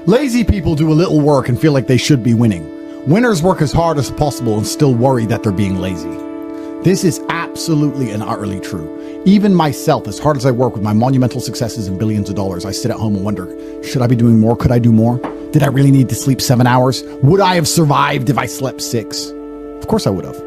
Lazy people do a little work and feel like they should be winning. Winners work as hard as possible and still worry that they're being lazy. This is absolutely and utterly true. Even myself, as hard as I work with my monumental successes and billions of dollars, I sit at home and wonder, should I be doing more? Could I do more? Did I really need to sleep 7 hours? Would I have survived if I slept 6? Of course I would have.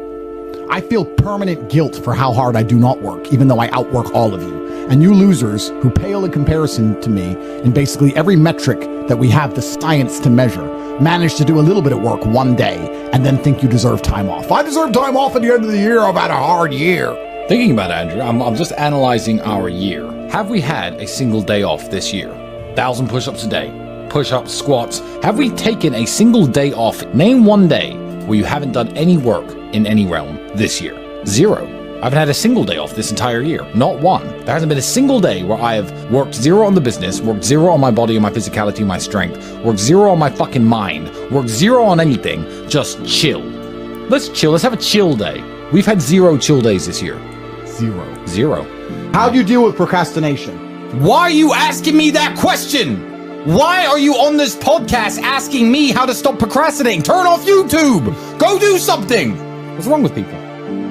I feel permanent guilt for how hard I do not work, even though I outwork all of you. And you losers who pale in comparison to me in basically every metric that we have the science to measure, manage to do a little bit of work one day and then think you deserve time off. I deserve time off at the end of the year. I've had a hard year. Thinking about it, Andrew, I'm just analyzing our year. Have we had a single day off this year? 1,000 push-ups a day, push-ups, squats. Have we taken a single day off? Name one day where you haven't done any work in any realm this year. 0. I haven't had a single day off this entire year. Not one. There hasn't been a single day where I have worked 0 on the business, worked 0 on my body and my physicality, my strength, worked 0 on my fucking mind, worked 0 on anything. Just chill. Let's chill. Let's have a chill day. We've had 0 chill days this year. 0. How do you deal with procrastination? Why are you asking me that question? Why are you on this podcast asking me how to stop procrastinating? Turn off YouTube. Go do something. What's wrong with people?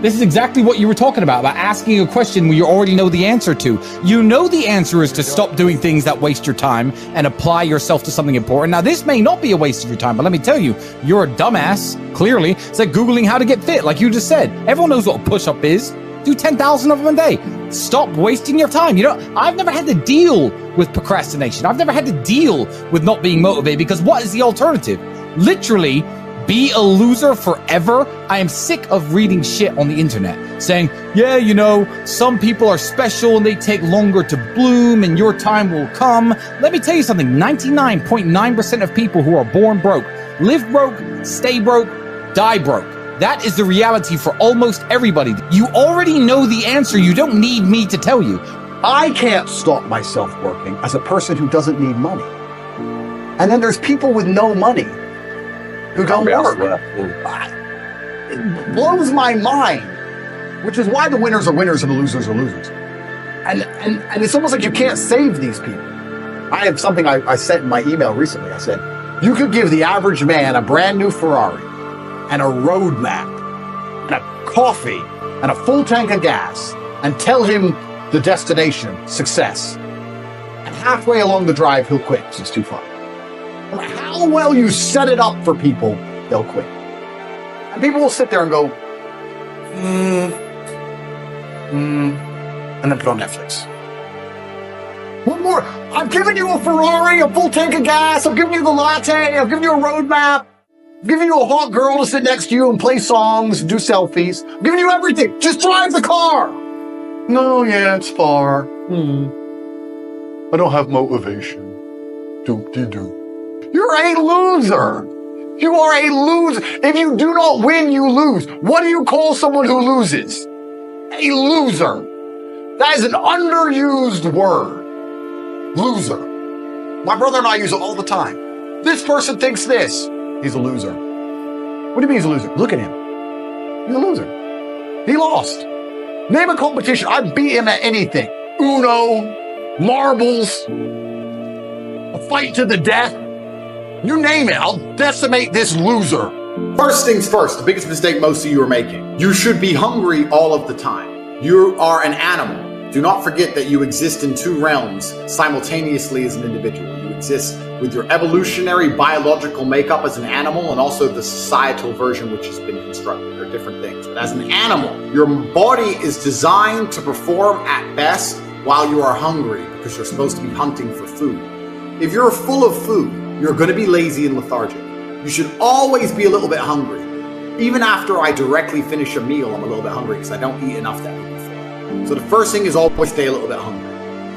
This is exactly what you were talking about asking a question where you already know the answer to. You know the answer is to stop doing things that waste your time and apply yourself to something important. Now, this may not be a waste of your time, but let me tell you, you're a dumbass, clearly. It's like Googling how to get fit, like you just said. Everyone knows what a push-up is. Do 10,000 of them a day. Stop wasting your time. You know, I've never had to deal with procrastination. I've never had to deal with not being motivated because what is the alternative? Literally, be a loser forever? I am sick of reading shit on the internet saying, yeah, you know, some people are special and they take longer to bloom and your time will come. Let me tell you something. 99.9% of people who are born broke, live broke, stay broke, die broke. That is the reality for almost everybody. You already know the answer. You don't need me to tell you. I can't stop myself working as a person who doesn't need money. And then there's people with no money who don't work. It blows my mind, which is why the winners are winners and the losers are losers. And it's almost like you can't save these people. I have something I sent in my email recently. I said, you could give the average man a brand new Ferrari and a road map and a coffee and a full tank of gas and tell him the destination, success. And halfway along the drive, he'll quit because it's too far. No matter how well you set it up for people, they'll quit. And people will sit there and go, and then put on Netflix. One more. I've given you a Ferrari, a full tank of gas. I've given you the latte. I've given you a road map. I'm giving you a hot girl to sit next to you and play songs and do selfies. I'm giving you everything. Just drive the car. No, yeah, it's far. I don't have motivation. Doop-de-doo. You're a loser. You are a loser. If you do not win, you lose. What do you call someone who loses? A loser. That is an underused word. Loser. My brother and I use it all the time. This person thinks this. He's a loser. What do you mean he's a loser? Look at him. He's a loser. He lost. Name a competition. I beat him at anything. Uno, marbles, a fight to the death. You name it. I'll decimate this loser. First things first, the biggest mistake most of you are making. You should be hungry all of the time. You are an animal. Do not forget that you exist in 2 realms simultaneously as an individual. You exist with your evolutionary biological makeup as an animal and also the societal version which has been constructed. They're different things. But as an animal, your body is designed to perform at best while you are hungry because you're supposed to be hunting for food. If you're full of food, you're going to be lazy and lethargic. You should always be a little bit hungry. Even after I directly finish a meal, I'm a little bit hungry because I don't eat enough that week before. So the first thing is always stay a little bit hungry.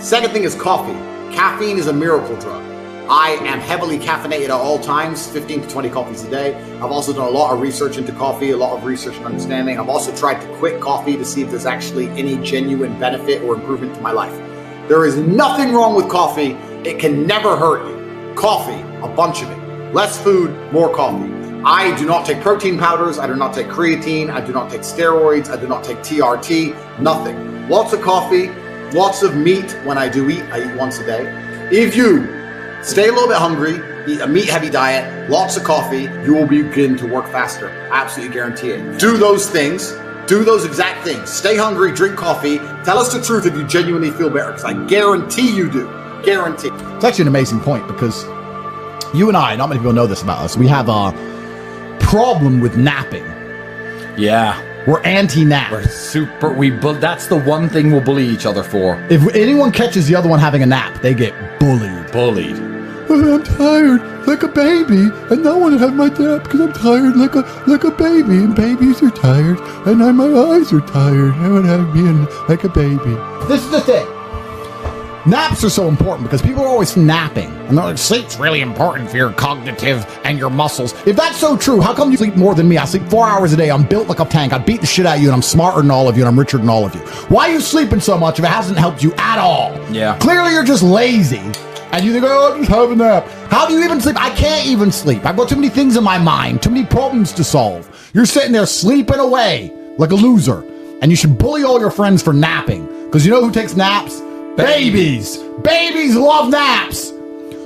Second thing is coffee. Caffeine is a miracle drug. I am heavily caffeinated at all times, 15 to 20 coffees a day. I've also done a lot of research into coffee, a lot of research and understanding. I've also tried to quit coffee to see if there's actually any genuine benefit or improvement to my life. There is nothing wrong with coffee. It can never hurt you. Coffee, a bunch of it. Less food, more coffee. I do not take protein powders. I do not take creatine. I do not take steroids. I do not take TRT. Nothing. Lots of coffee, lots of meat. When I do eat, I eat once a day. If you stay a little bit hungry, eat a meat-heavy diet, lots of coffee, you will begin to work faster. I absolutely guarantee it. Do those things. Do those exact things. Stay hungry, drink coffee. Tell us the truth if you genuinely feel better, because I guarantee you do. Guarantee. It's actually an amazing point, because you and I, not many people know this about us, we have a problem with napping. Yeah. We're anti-nap. That's the one thing we'll bully each other for. If anyone catches the other one having a nap, they get bullied. I'm tired like a baby, and no one have my nap because I'm tired like a baby, and babies are tired, and my eyes are tired. I would have being like a baby. This is the thing. Naps are so important because people are always napping. And they're like, sleep's really important for your cognitive and your muscles. If that's so true, how come you sleep more than me? I sleep 4 hours a day. I'm built like a tank. I beat the shit out of you, and I'm smarter than all of you, and I'm richer than all of you. Why are you sleeping so much if it hasn't helped you at all? Yeah. Clearly you're just lazy. And you think, oh, I'll just have a nap. How do you even sleep? I can't even sleep. I've got too many things in my mind, too many problems to solve. You're sitting there sleeping away like a loser. And you should bully all your friends for napping. Because you know who takes naps? Babies. Babies love naps.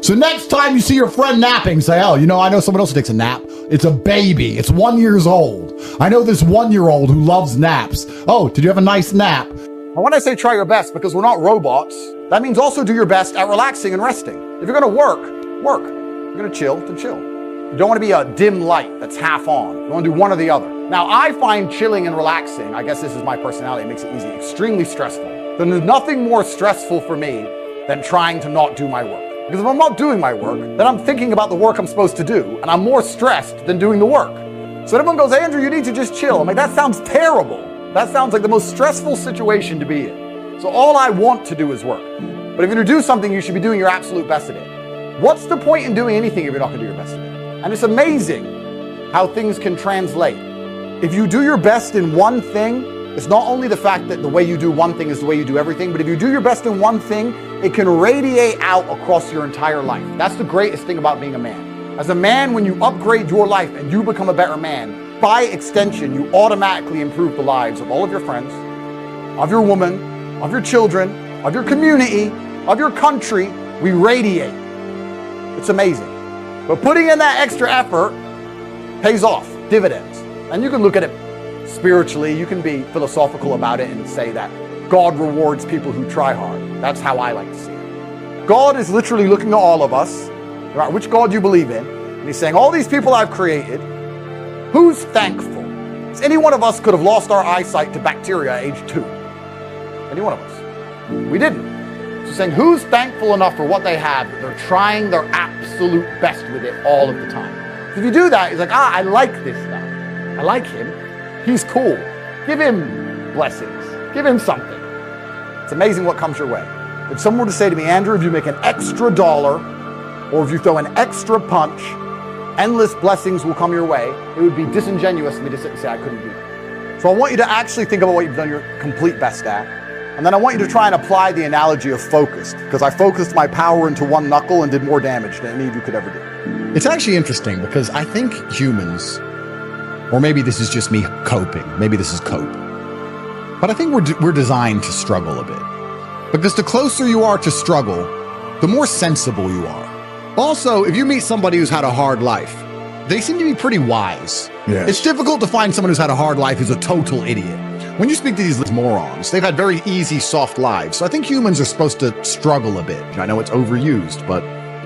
So next time you see your friend napping, say, oh, you know, I know someone else who takes a nap. It's a baby. It's 1 year old. I know this 1-year-old who loves naps. Oh, did you have a nice nap? And when I say try your best, because we're not robots, that means also do your best at relaxing and resting. If you're going to work. If you're going to chill, then chill. You don't want to be a dim light that's half on. You want to do one or the other. Now, I find chilling and relaxing, I guess this is my personality, it makes it easy, extremely stressful. Then there's nothing more stressful for me than trying to not do my work. Because if I'm not doing my work, then I'm thinking about the work I'm supposed to do, and I'm more stressed than doing the work. So everyone goes, Andrew, you need to just chill. I'm like, that sounds terrible. That sounds like the most stressful situation to be in. So all I want to do is work. But if you're going to do something, you should be doing your absolute best at it. What's the point in doing anything if you're not going to do your best at it? And it's amazing how things can translate. If you do your best in one thing, it's not only the fact that the way you do one thing is the way you do everything, but if you do your best in one thing, it can radiate out across your entire life. That's the greatest thing about being a man. As a man, when you upgrade your life and you become a better man, by extension, you automatically improve the lives of all of your friends, of your woman, of your children, of your community, of your country. We radiate. It's amazing. But putting in that extra effort pays off, dividends. And you can look at it spiritually, you can be philosophical about it and say that God rewards people who try hard. That's how I like to see it. God is literally looking at all of us, no matter which God you believe in, and he's saying, all these people I've created, who's thankful? Because any one of us could have lost our eyesight to bacteria at age 2. Any one of us. We didn't. So saying, who's thankful enough for what they have, that they're trying their absolute best with it all of the time? So if you do that, he's like, I like this guy. I like him. He's cool. Give him blessings. Give him something. It's amazing what comes your way. If someone were to say to me, Andrew, if you make an extra dollar, or if you throw an extra punch, endless blessings will come your way, it would be disingenuous for me to sit and say I couldn't do it. So I want you to actually think about what you've done your complete best at. And then I want you to try and apply the analogy of focused, because I focused my power into one knuckle and did more damage than any of you could ever do. It's actually interesting because I think humans, or maybe this is just me coping, maybe this is cope, but I think we're designed to struggle a bit. Because the closer you are to struggle, the more sensible you are. Also, if you meet somebody who's had a hard life, they seem to be pretty wise. Yes. It's difficult to find someone who's had a hard life who's a total idiot. When you speak to these morons, they've had very easy, soft lives. So I think humans are supposed to struggle a bit. I know it's overused, but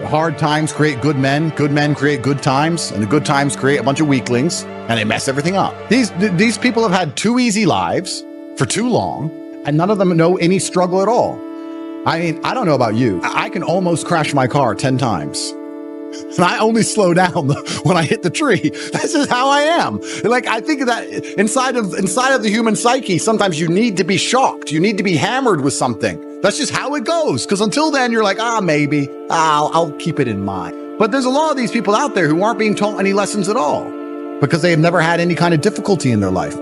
hard times create good men create good times, and the good times create a bunch of weaklings, and they mess everything up. These people have had too easy lives for too long, and none of them know any struggle at all. I mean, I don't know about you. I can almost crash my car 10 times. And I only slow down when I hit the tree. This is how I am. Like, I think that inside of the human psyche, sometimes you need to be shocked. You need to be hammered with something. That's just how it goes. Because until then, you're like, maybe I'll keep it in mind. But there's a lot of these people out there who aren't being taught any lessons at all because they have never had any kind of difficulty in their life.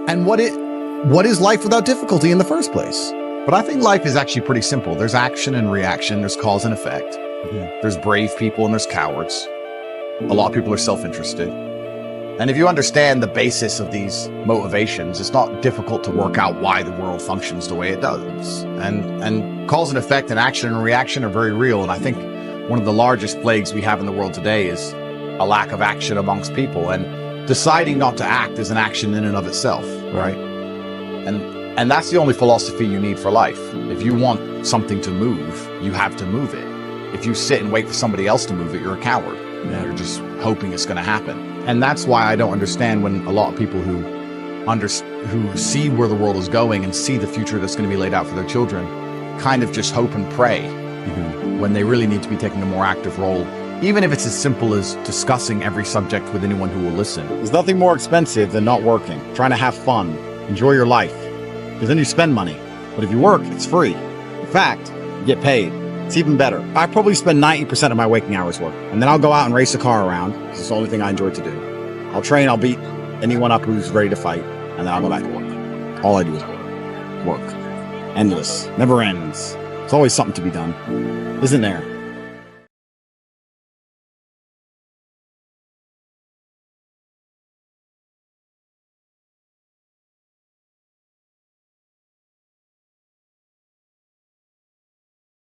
And what is life without difficulty in the first place? But I think life is actually pretty simple. There's action and reaction. There's cause and effect. There's brave people and there's cowards. A lot of people are self-interested. And if you understand the basis of these motivations, it's not difficult to work out why the world functions the way it does. And cause and effect and action and reaction are very real. And I think one of the largest plagues we have in the world today is a lack of action amongst people, and deciding not to act is an action in and of itself, right? And that's the only philosophy you need for life. If you want something to move, you have to move it. If you sit and wait for somebody else to move it, you're a coward. You're just hoping it's going to happen. And that's why I don't understand when a lot of people who see where the world is going and see the future that's going to be laid out for their children kind of just hope and pray when they really need to be taking a more active role, even if it's as simple as discussing every subject with anyone who will listen. There's nothing more expensive than not working, trying to have fun, enjoy your life, because then you spend money. But if you work, it's free. In fact, you get paid. It's even better. I probably spend 90% of my waking hours work, and then I'll go out and race a car around, because it's the only thing I enjoy to do. I'll train, I'll beat anyone up who's ready to fight, and then I'll go back to work. All I do is work. Work. Endless. Never ends. There's always something to be done. Isn't there?